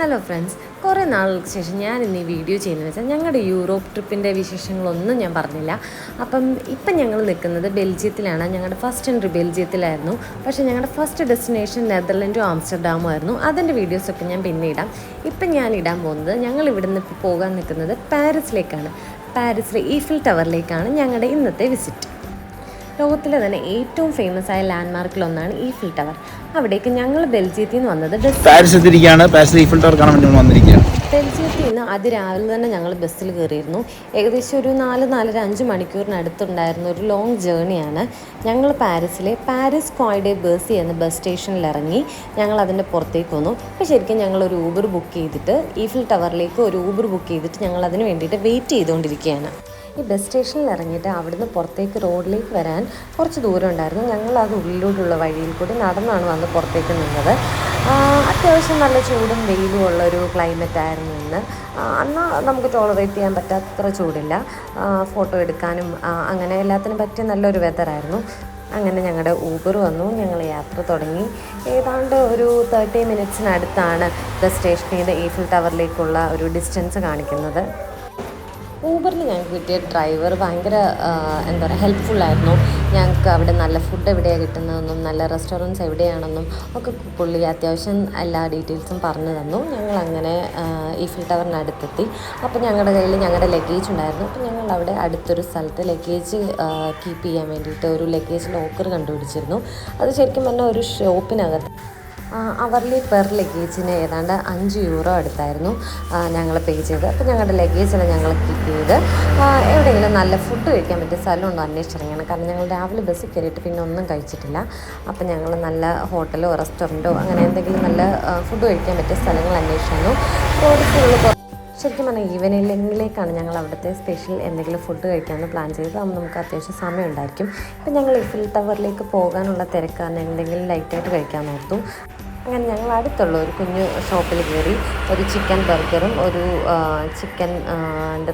Hello friends, കുറേ നാളുകൾക്ക് ശേഷം ഞാൻ ഇന്ന് ഈ വീഡിയോ ചെയ്യുന്നത് വെച്ചാൽ ഞങ്ങളുടെ യൂറോപ്പ് ട്രിപ്പിൻ്റെ വിശേഷങ്ങളൊന്നും ഞാൻ പറഞ്ഞില്ല. ഇപ്പം ഞങ്ങൾ നിൽക്കുന്നത് ബെൽജിയത്തിലാണ്. ഞങ്ങളുടെ ഫസ്റ്റ് എൻട്രി ബെൽജിയത്തിലായിരുന്നു. പക്ഷേ ഞങ്ങളുടെ ഫസ്റ്റ് ഡെസ്റ്റിനേഷൻ നെതർലൻഡും ആംസ്റ്റർഡാമും ആയിരുന്നു. അതിൻ്റെ വീഡിയോസൊക്കെ ഞാൻ പിന്നെ ഇടാം. ഇപ്പം ഞാൻ ഇടാൻ പോകുന്നത് ഞങ്ങൾ ഇവിടുന്ന് ഇപ്പോൾ പോകാൻ നിൽക്കുന്നത് പാരീസിലേക്കാണ്. പാരീസിലെ ഈഫിൽ ടവറിലേക്കാണ് ഞങ്ങളുടെ ഇന്നത്തെ വിസിറ്റ്. ലോകത്തിലെ തന്നെ ഏറ്റവും ഫേമസ് ആയ ലാൻഡ്മാർക്കിലൊന്നാണ് ഈഫിൽ ടവർ. അവിടേക്ക് ഞങ്ങൾ ബെൽജിയത്തിൽ നിന്ന് വന്നത് ബെൽജിയത്തിൽ നിന്ന് അതിരാവിലെ തന്നെ ഞങ്ങൾ ബസ്സിൽ കയറിയിരുന്നു. ഏകദേശം ഒരു 4-5 മണിക്കൂറിനടുത്തുണ്ടായിരുന്ന ഒരു ലോങ് ജേണിയാണ്. ഞങ്ങൾ പാരീസിലെ പാരീസ് ക്വായ് ബേഴ്സി എന്ന ബസ് സ്റ്റേഷനിൽ ഇറങ്ങി ഞങ്ങൾ അതിൻ്റെ പുറത്തേക്ക് വന്നു. അപ്പോൾ ശരിക്കും ഞങ്ങളൊരു ഊബർ ബുക്ക് ചെയ്തിട്ട് ഈഫിൽ ടവറിലേക്ക് ഒരു ഊബർ ബുക്ക് ചെയ്തിട്ട് ഞങ്ങൾ അതിന് വേണ്ടിയിട്ട് വെയിറ്റ് ചെയ്തുകൊണ്ടിരിക്കുകയാണ്. ഈ ബസ് സ്റ്റേഷനിൽ ഇറങ്ങിയിട്ട് അവിടുന്ന് പുറത്തേക്ക് റോഡിലേക്ക് വരാൻ കുറച്ച് ദൂരം ഉണ്ടായിരുന്നു. ഞങ്ങൾ അത് ഉള്ളിലോട്ടുള്ള വഴിയിൽ കൂടി നടന്നാണ് വന്ന് പുറത്തേക്ക് നിന്നത്. അത്യാവശ്യം നല്ല ചൂടും വെയിലും ഉള്ളൊരു ക്ലൈമറ്റ് ആയിരുന്നു ഇന്ന്. എന്നാൽ നമുക്ക് ടോളറേറ്റ് ചെയ്യാൻ പറ്റാത്ര ചൂടില്ല. ഫോട്ടോ എടുക്കാനും അങ്ങനെ എല്ലാത്തിനും പറ്റിയ നല്ലൊരു വെതറായിരുന്നു. അങ്ങനെ ഞങ്ങളുടെ ഊബർ വന്നു, ഞങ്ങൾ യാത്ര തുടങ്ങി. ഏതാണ്ട് ഒരു 30 മിനിറ്റ്സിനടുത്താണ് ബസ് സ്റ്റേഷനിൽ നിന്ന് ഈഫിൽ ടവറിലേക്കുള്ള ഒരു ഡിസ്റ്റൻസ് കാണിക്കുന്നത്. ഊബറിൽ ഞങ്ങൾക്ക് കിട്ടിയ ഡ്രൈവർ ഭയങ്കര ഹെൽപ്ഫുള്ളായിരുന്നു. ഞങ്ങൾക്ക് അവിടെ നല്ല ഫുഡ് എവിടെയാണ് കിട്ടുന്നതെന്നും നല്ല റെസ്റ്റോറൻറ്റ്സ് എവിടെയാണെന്നും ഒക്കെ പുള്ളി അത്യാവശ്യം എല്ലാ ഡീറ്റെയിൽസും പറഞ്ഞു തന്നു. ഞങ്ങളങ്ങനെ ഈഫിൽ ടവറിനടുത്തെത്തി. അപ്പോൾ ഞങ്ങളുടെ കയ്യിൽ ഞങ്ങളുടെ ലഗേജ് ഉണ്ടായിരുന്നു. അപ്പോൾ ഞങ്ങൾ അവിടെ അടുത്തൊരു സ്ഥലത്ത് ലഗേജ് കീപ്പ് ചെയ്യാൻ വേണ്ടിയിട്ട് ഒരു ലഗേജ് ലോക്കർ കണ്ടുപിടിച്ചിരുന്നു. അത് ശരിക്കും പറഞ്ഞാൽ ഒരു ഷോപ്പിനകത്ത് അവർലി പെർ ലഗേജിന് ഏതാണ്ട് 5 യൂറോ അടുത്തായിരുന്നു ഞങ്ങൾ പേ ചെയ്ത്. അപ്പോൾ ഞങ്ങളുടെ ലഗേജെല്ലാം ഞങ്ങൾ കീപ്പ് ചെയ്ത് എവിടെയെങ്കിലും നല്ല ഫുഡ് കഴിക്കാൻ പറ്റിയ സ്ഥലമുണ്ടോ അന്വേഷിച്ചിറങ്ങിയാണ്. കാരണം ഞങ്ങൾ രാവിലെ ബസ്സിൽ കയറിയിട്ട് പിന്നെ ഒന്നും കഴിച്ചിട്ടില്ല. അപ്പോൾ ഞങ്ങൾ നല്ല ഹോട്ടലോ റെസ്റ്റോറൻറ്റോ അങ്ങനെ എന്തെങ്കിലും നല്ല ഫുഡ് കഴിക്കാൻ പറ്റിയ സ്ഥലങ്ങൾ അന്വേഷിച്ചു. റോഡ് ഫുള്ള് ശരിക്കും പറഞ്ഞാൽ ഈവനിങ്ങിലേക്കാണ് ഞങ്ങൾ അവിടുത്തെ സ്പെഷ്യൽ എന്തെങ്കിലും ഫുഡ് കഴിക്കാമെന്ന് പ്ലാൻ ചെയ്തത്. അപ്പം നമുക്ക് അത്യാവശ്യം സമയം ഉണ്ടായിരിക്കും. ഇപ്പം ഞങ്ങൾ ഈഫിൽ ടവറിലേക്ക് പോകാനുള്ള തിരക്കാണ് എന്തെങ്കിലും ലൈറ്റായിട്ട് കഴിക്കാൻ ഓർത്തു. അങ്ങനെ ഞങ്ങൾ അടുത്തുള്ള ഒരു കുഞ്ഞു ഷോപ്പിൽ കയറി ഒരു ചിക്കൻ ബർഗറും ഒരു ചിക്കൻ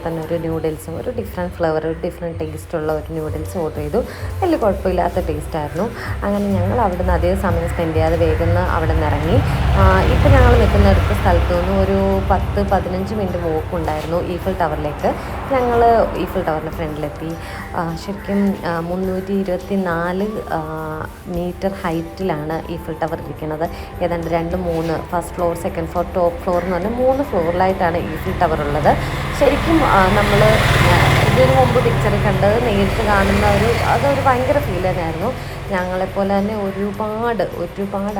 തന്നെ ഒരു ന്യൂഡിൽസും ഒരു ഡിഫറെൻറ്റ് ഫ്ലേവർ ഒരു ഡിഫറെൻറ്റ് ടേസ്റ്റുള്ള ഒരു ന്യൂഡിൽസ് ഓർഡർ ചെയ്തു. വലിയ കുഴപ്പമില്ലാത്ത ടേസ്റ്റായിരുന്നു. അങ്ങനെ ഞങ്ങൾ അവിടുന്ന് അതേ സമയം സ്പെൻഡ് ചെയ്യാതെ വേഗം അവിടെ നിന്ന് ഇറങ്ങി. ഇപ്പോൾ ഞങ്ങൾ നിൽക്കുന്നിടത്ത സ്ഥലത്തു നിന്ന് ഒരു 10-15 മിനിറ്റ് വോക്കുണ്ടായിരുന്നു ഈഫിൽ ടവറിലേക്ക്. ഞങ്ങൾ ഈഫിൽ ടവറിൻ്റെ ഫ്രണ്ടിലെത്തി. ശരിക്കും 324 മീറ്റർ ഹൈറ്റിലാണ് ഈഫിൽ ടവർ ഇരിക്കുന്നത്. ഏതാണ്ട് 2-3 first floor, second floor, top floor എന്ന് പറഞ്ഞാൽ 3 ഫ്ലോറിലായിട്ടാണ് ഈഫിൽ ടവർ ഉള്ളത്. ശരിക്കും നമ്മൾ ഇതിനു മുമ്പ് പിക്ചറിൽ കണ്ടത് നേരിട്ട് കാണുന്ന അതൊരു ഭയങ്കര ഫീൽ തന്നെയായിരുന്നു. ഞങ്ങളെപ്പോലെ തന്നെ ഒരുപാട്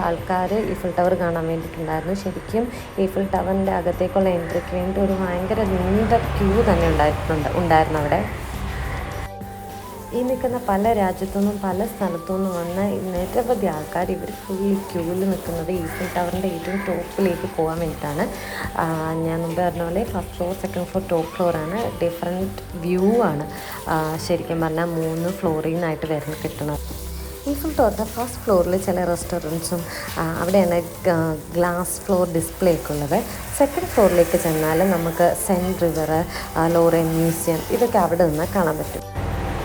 ആൾക്കാർ ഈഫിൽ ടവർ കാണാൻ വേണ്ടിയിട്ടുണ്ടായിരുന്നു. ശരിക്കും ഈഫിൽ ടവറിൻ്റെ അകത്തേക്കുള്ള എൻട്രിക്ക് വേണ്ടി ഒരു ഭയങ്കര നീണ്ട ക്യൂ തന്നെ ഉണ്ടായിരുന്നു അവിടെ. ഈ നിൽക്കുന്ന പല രാജ്യത്തു നിന്നും പല സ്ഥലത്തു നിന്നും വന്ന നിരവധി ആൾക്കാർ ഇവർ ഫുള്ളി ക്യൂവിൽ നിൽക്കുന്നത് ഈഫിൽ ടവറിൻ്റെ ഏറ്റവും ടോപ്പിലേക്ക് പോകാൻ വേണ്ടിയിട്ടാണ്. ഞാൻ മുമ്പ് പറഞ്ഞ പോലെ first floor, second floor, top ഫ്ലോറാണ്. ഡിഫറെൻറ്റ് വ്യൂ ആണ് ശരിക്കും പറഞ്ഞാൽ 3 ഫ്ലോറിൽ നിന്നായിട്ട് കിട്ടുന്നത്. ഈഫിൽ ടവറിൻ്റെ ഫസ്റ്റ് ഫ്ലോറിൽ ചില റെസ്റ്റോറൻറ്റ്സും അവിടെയാണ് ഗ്ലാസ് ഫ്ലോർ ഡിസ്പ്ലേ ഒക്കെ ഉള്ളത്. സെക്കൻഡ് ഫ്ലോറിലേക്ക് ചെന്നാൽ നമുക്ക് സെൻറ്റ് റിവർ, ലോറൻ മ്യൂസിയം ഇതൊക്കെ അവിടെ നിന്ന് കാണാൻ പറ്റും.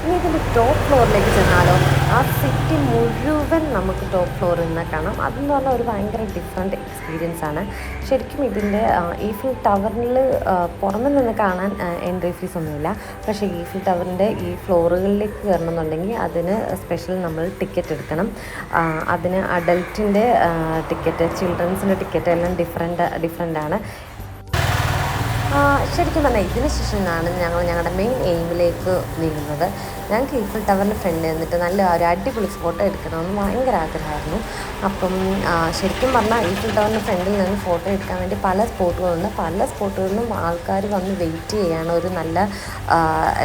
ഇനി ഇതിൻ്റെ ടോപ്പ് ഫ്ലോറിലേക്ക് ചെന്നാലോ ആ സിറ്റി മുഴുവൻ നമുക്ക് ടോപ്പ് ഫ്ലോറിൽ നിന്ന് കാണാം. അതെന്ന് പറഞ്ഞാൽ ഒരു ഭയങ്കര ഡിഫറെൻറ്റ് എക്സ്പീരിയൻസ് ആണ്. ശരിക്കും ഇതിൻ്റെ ഈഫിൽ ടവറിൽ പുറമെ നിന്ന് കാണാൻ എൻട്രി ഫീസ് ഒന്നുമില്ല. പക്ഷേ ഈഫിൽ ടവറിൻ്റെ ഈ ഫ്ലോറുകളിലേക്ക് കയറണമെന്നുണ്ടെങ്കിൽ അതിന് സ്പെഷ്യൽ നമ്മൾ ടിക്കറ്റ് എടുക്കണം. അതിന് അഡൽട്ടിൻ്റെ ടിക്കറ്റ്, ചിൽഡ്രൻസിൻ്റെ ടിക്കറ്റ് എല്ലാം ഡിഫറെൻ്റ് ആണ്. ശരിക്കും പറഞ്ഞാൽ ഇതിന് ശേഷമാണ് ഞങ്ങൾ ഞങ്ങളുടെ മെയിൻ എയിമിലേക്ക് നീങ്ങുന്നത്. ഞങ്ങൾക്ക് ഈഫിൽ ടവറിൻ്റെ ഫ്രണ്ട് നിന്നിട്ട് നല്ല ഒരു അടിപൊളി ഫോട്ടോ എടുക്കണമെന്ന് ഭയങ്കര ആഗ്രഹമായിരുന്നു. ശരിക്കും പറഞ്ഞാൽ ഈഫിൽ ടവറിൻ്റെ ഫ്രണ്ടിൽ നിന്ന് ഫോട്ടോ എടുക്കാൻ വേണ്ടി പല സ്പോട്ടുകളിലും ആൾക്കാർ വന്ന് വെയിറ്റ് ചെയ്യാണ് ഒരു നല്ല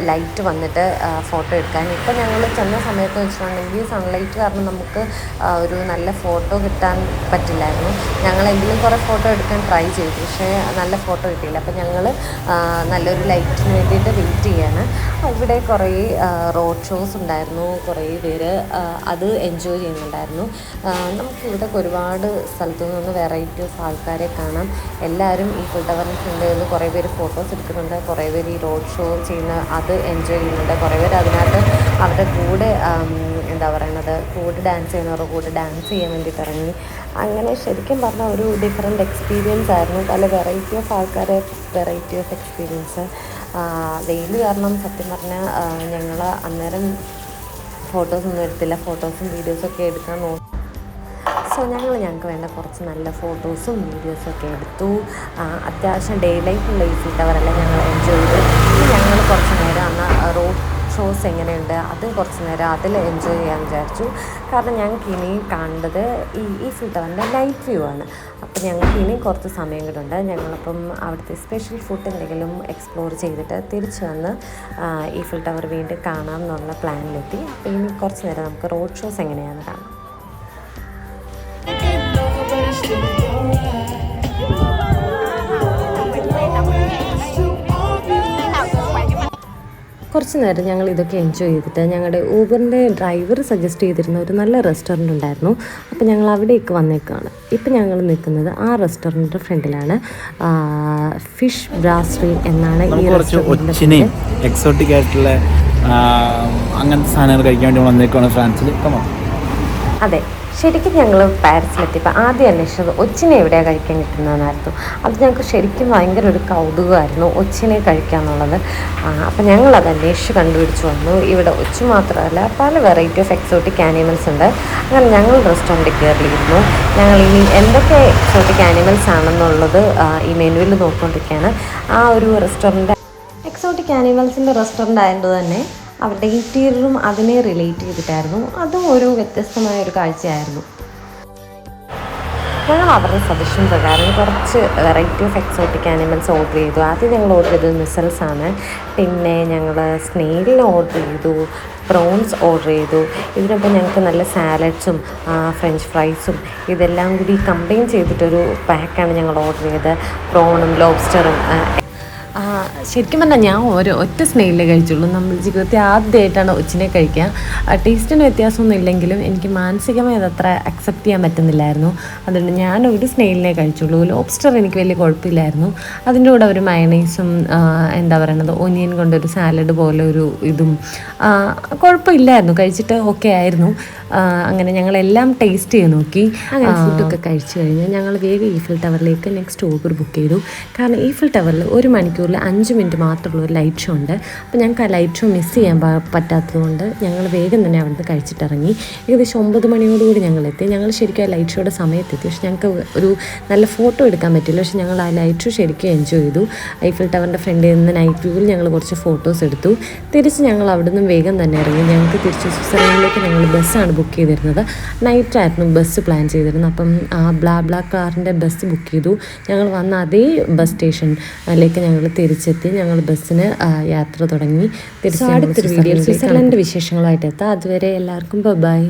ലൈറ്റ് വന്നിട്ട് ഫോട്ടോ എടുക്കാൻ. ഇപ്പം ഞങ്ങൾ ചെന്ന സമയത്ത് വെച്ചിട്ടുണ്ടെങ്കിൽ സൺലൈറ്റ് കാരണം നമുക്ക് ഒരു നല്ല ഫോട്ടോ കിട്ടാൻ പറ്റില്ലായിരുന്നു. ഞങ്ങളെങ്കിലും കുറേ ഫോട്ടോ എടുക്കാൻ ട്രൈ ചെയ്തു, പക്ഷേ നല്ല ഫോട്ടോ കിട്ടിയില്ല. അപ്പം ഞങ്ങൾ നല്ലൊരു ലൈറ്റിന് വേണ്ടിയിട്ട് വെയിറ്റ് ചെയ്യാണ്. ഇവിടെ കുറേ റോഡ് ഷോസ് ഉണ്ടായിരുന്നു, കുറേ പേര് അത് എൻജോയ് ചെയ്യുന്നുണ്ടായിരുന്നു. നമുക്കിവിടെ ഒരുപാട് സ്ഥലത്തു നിന്ന് വെറൈറ്റി ഓഫ് ആൾക്കാരെ കാണാം. എല്ലാവരും ഈഫിൽ ടവറിന് ഫ്രണ്ടിൽ നിന്ന് കുറേ പേര് ഫോട്ടോസ് എടുക്കുന്നുണ്ട്, കുറേ പേര് ഈ റോഡ് ഷോ ചെയ്യുന്ന അത് എൻജോയ് ചെയ്യുന്നുണ്ട്, കുറേ പേര് അതിനകത്ത് അവരുടെ കൂടെ എന്താ പറയണത്, കൂടെ ഡാൻസ് ചെയ്യുന്നവരുടെ കൂടെ ഡാൻസ് ചെയ്യാൻ വേണ്ടിയിട്ട് ഇറങ്ങി. അങ്ങനെ ശരിക്കും പറഞ്ഞാൽ ഒരു ഡിഫറെൻറ്റ് എക്സ്പീരിയൻസ് ആയിരുന്നു. പല വെറൈറ്റി ഓഫ് ആൾക്കാരെ, വെറൈറ്റി ഓഫ് എക്സ്പീരിയൻസ്. വെയിൽ കാരണം സത്യം പറഞ്ഞാൽ ഞങ്ങൾ അന്നേരം ഫോട്ടോസൊന്നും എടുത്തില്ല. ഫോട്ടോസും വീഡിയോസൊക്കെ എടുക്കാൻ നോക്കി. സോ ഞങ്ങൾക്ക് വേണ്ട കുറച്ച് നല്ല ഫോട്ടോസും വീഡിയോസൊക്കെ എടുത്തു. അത്യാവശ്യം ഡേ ലൈഫുള്ള ഈ ഫിൽട്ടവറെല്ലാം ഞങ്ങൾ എൻജോയ് ചെയ്തു. ഞങ്ങൾ കുറച്ച് നേരം അന്ന് റോഡ് ഷോസ് എങ്ങനെയുണ്ട് അത് കുറച്ച് നേരം അതിൽ എൻജോയ് ചെയ്യാൻ വിചാരിച്ചു. കാരണം ഞങ്ങൾക്ക് ഇനിയും കാണേണ്ടത് ഈ ഫിൽട്ടവറിൻ്റെ നൈറ്റ് വ്യൂ ആണ്. അപ്പോൾ ഞങ്ങൾക്ക് ഇനിയും കുറച്ച് സമയം കിട്ടുന്നുണ്ട്. ഞങ്ങളപ്പം അവിടുത്തെ സ്പെഷ്യൽ ഫുഡ് എന്തെങ്കിലും എക്സ്പ്ലോർ ചെയ്തിട്ട് തിരിച്ച് വന്ന് ഈ ഫിൽട്ടവർ വീണ്ടും കാണാം എന്നുള്ള പ്ലാനിലെത്തി. അപ്പോൾ ഇനി കുറച്ച് നേരം നമുക്ക് റോഡ് ഷോസ് എങ്ങനെയാണെന്ന് കാണാം. കുറച്ച് നേരം ഞങ്ങൾ ഇതൊക്കെ എൻജോയ് ചെയ്തിട്ട് ഞങ്ങളുടെ ഊബറിൻ്റെ ഡ്രൈവർ സജസ്റ്റ് ചെയ്തിരുന്ന ഒരു നല്ല റെസ്റ്റോറൻറ്റ് ഉണ്ടായിരുന്നു. അപ്പോൾ ഞങ്ങൾ അവിടേക്ക് വന്നേക്കാണ്. ഇപ്പം ഞങ്ങൾ നിൽക്കുന്നത് ആ റെസ്റ്റോറൻറ്റിൻ്റെ ഫ്രണ്ടിലാണ്. ഫിഷ് ബ്രാസ്ട്രി എന്നാണ് ഈ റെസ്റ്റോറൻറ്റിൻ്റെ. എക്സോട്ടിക് ആയിട്ടുള്ള അങ്ങനത്തെ സാധനങ്ങൾ കഴിക്കാൻ വേണ്ടി വന്നേക്കാണ് ഫ്രാൻസിൽ. അതെ, ശരിക്കും ഞങ്ങൾ പാരീസിലെത്തിയപ്പോൾ ആദ്യം അന്വേഷിച്ചത് ഒച്ചിനെ എവിടെയാണ് കഴിക്കാൻ കിട്ടുന്നതെന്നായിരുന്നു. അത് ഞങ്ങൾക്ക് ശരിക്കും ഭയങ്കര ഒരു കൗതുകമായിരുന്നു, ഒച്ചിനെ കഴിക്കുക എന്നുള്ളത്. അപ്പം ഞങ്ങളത് അന്വേഷിച്ച് കണ്ടുപിടിച്ച് വന്നു. ഇവിടെ ഒച്ചു മാത്രമല്ല പല വെറൈറ്റി ഓഫ് എക്സോട്ടിക് ആനിമൽസ് ഉണ്ട്. അങ്ങനെ ഞങ്ങൾ റെസ്റ്റോറൻറ്റിൽ കയറിയിരുന്നു. ഞങ്ങൾ ഇനി എന്തൊക്കെ എക്സോട്ടിക് ആനിമൽസ് ആണെന്നുള്ളത് ഈ മെനുവിൽ നോക്കിക്കൊണ്ടിരിക്കുകയാണ്. ആ ഒരു റെസ്റ്റോറൻറ്റ് എക്സോട്ടിക് ആനിമൽസിൻ്റെ റെസ്റ്റോറൻ്റ് ആയതുകൊണ്ട് തന്നെ അവരുടെ ഇൻറ്റീരിയറും അതിനെ റിലേറ്റ് ചെയ്തിട്ടായിരുന്നു. അതും ഒരു വ്യത്യസ്തമായ ഒരു കാഴ്ചയായിരുന്നു. ഞങ്ങൾ അവരുടെ സജഷൻ പ്രകാരം കുറച്ച് variety of exotic animals order ചെയ്തു. ആദ്യം ഞങ്ങൾ ഓർഡർ ചെയ്തത് മിസൽസാണ്. പിന്നെ ഞങ്ങൾ സ്നെയിലിനെ ഓർഡർ ചെയ്തു, പ്രോൺസ് ഓർഡർ ചെയ്തു. ഇതിനൊപ്പം ഞങ്ങൾക്ക് നല്ല സാലഡ്സും ഫ്രഞ്ച് ഫ്രൈസും ഇതെല്ലാം കൂടി കമ്പൈൻ ചെയ്തിട്ടൊരു പാക്കാണ് ഞങ്ങൾ ഓർഡർ ചെയ്തത്. പ്രോണും ലോബ്സ്റ്ററും. ശരിക്കും പറഞ്ഞാൽ ഞാൻ ഒറ്റ സ്നെയിലേ കഴിച്ചുള്ളൂ. നമ്മൾ ജീവിതത്തിൽ ആദ്യമായിട്ടാണ് ഒച്ചിനെ കഴിക്കുക. ടേസ്റ്റിന് വ്യത്യാസമൊന്നും ഇല്ലെങ്കിലും എനിക്ക് മാനസികമായി അതത്ര അക്സെപ്റ്റ് ചെയ്യാൻ പറ്റുന്നില്ലായിരുന്നു. അതുകൊണ്ട് ഞാൻ ഒരു സ്നെയിലിനെ കഴിച്ചുള്ളൂ. ലോബ്സ്റ്റർ എനിക്ക് വലിയ കുഴപ്പമില്ലായിരുന്നു. അതിൻ്റെ കൂടെ ഒരു മയണൈസും എന്താ പറയണത്, ഒനിയൻ കൊണ്ടൊരു സാലഡ് പോലെ ഒരു ഇതും കുഴപ്പമില്ലായിരുന്നു. കഴിച്ചിട്ട് ഓക്കെ ആയിരുന്നു. അങ്ങനെ ഞങ്ങളെല്ലാം ടേസ്റ്റ് ചെയ്ത് നോക്കി. അങ്ങനെ ഫുഡൊക്കെ കഴിച്ച് കഴിഞ്ഞ് ഞങ്ങൾ വേഗം ഈഫിൽ ടവറിലേക്ക് നെക്സ്റ്റ് ഊബർ ബുക്ക് ചെയ്തു. കാരണം ഈഫിൽ ടവറിൽ 1 മണിക്കൂറിൽ 5 മിനിറ്റ് മാത്രമുള്ള ഒരു ലൈറ്റ് ഷോ ഉണ്ട്. അപ്പോൾ ഞങ്ങൾക്ക് ആ ലൈറ്റ് ഷോ മിസ് ചെയ്യാൻ പറ്റാത്തതുകൊണ്ട് ഞങ്ങൾ വേഗം തന്നെ അവിടുന്ന് കഴിച്ചിട്ടിറങ്ങി. ഏകദേശം 9 മണിയോടുകൂടി ഞങ്ങളെത്തി. ഞങ്ങൾ ശരിക്കും ആ ലൈറ്റ് ഷോയുടെ സമയത്തെത്തി. പക്ഷെ ഞങ്ങൾക്ക് ഒരു നല്ല ഫോട്ടോ എടുക്കാൻ പറ്റില്ല. പക്ഷെ ഞങ്ങൾ ആ ലൈറ്റ് ഷോ ശരിക്കും എൻജോയ് ചെയ്തു. ഈഫിൽ ടവറിൻ്റെ ഫ്രണ്ടിൽ നിന്ന് നൈറ്റ് വ്യൂവിൽ ഞങ്ങൾ കുറച്ച് ഫോട്ടോസ് എടുത്തു. തിരിച്ച് ഞങ്ങൾ അവിടുന്ന് വേഗം തന്നെ ഇറങ്ങി. ഞങ്ങൾക്ക് തിരിച്ച് സ്വിറ്റ്സർലൻഡിലേക്ക് ഞങ്ങൾ ബസ്സാണ് ബുക്ക് ചെയ്തിരുന്നത്. നൈറ്റായിരുന്നു ബസ് പ്ലാൻ ചെയ്തിരുന്നത്. അപ്പം ആ ബ്ലാ കാറിൻ്റെ ബസ് ബുക്ക് ചെയ്തു. ഞങ്ങൾ വന്ന അതേ ബസ് സ്റ്റേഷനിലേക്ക് ഞങ്ങൾ തിരിച്ചെത്തി. ഞങ്ങൾ ബസ്സിന് യാത്ര തുടങ്ങി. തിരിച്ച് അടുത്തൊരു വീഡിയോ സ്വിറ്റ്സർലൻഡ് വിശേഷങ്ങളുമായിട്ട് എത്താം. അതുവരെ എല്ലാവർക്കും ബൈ.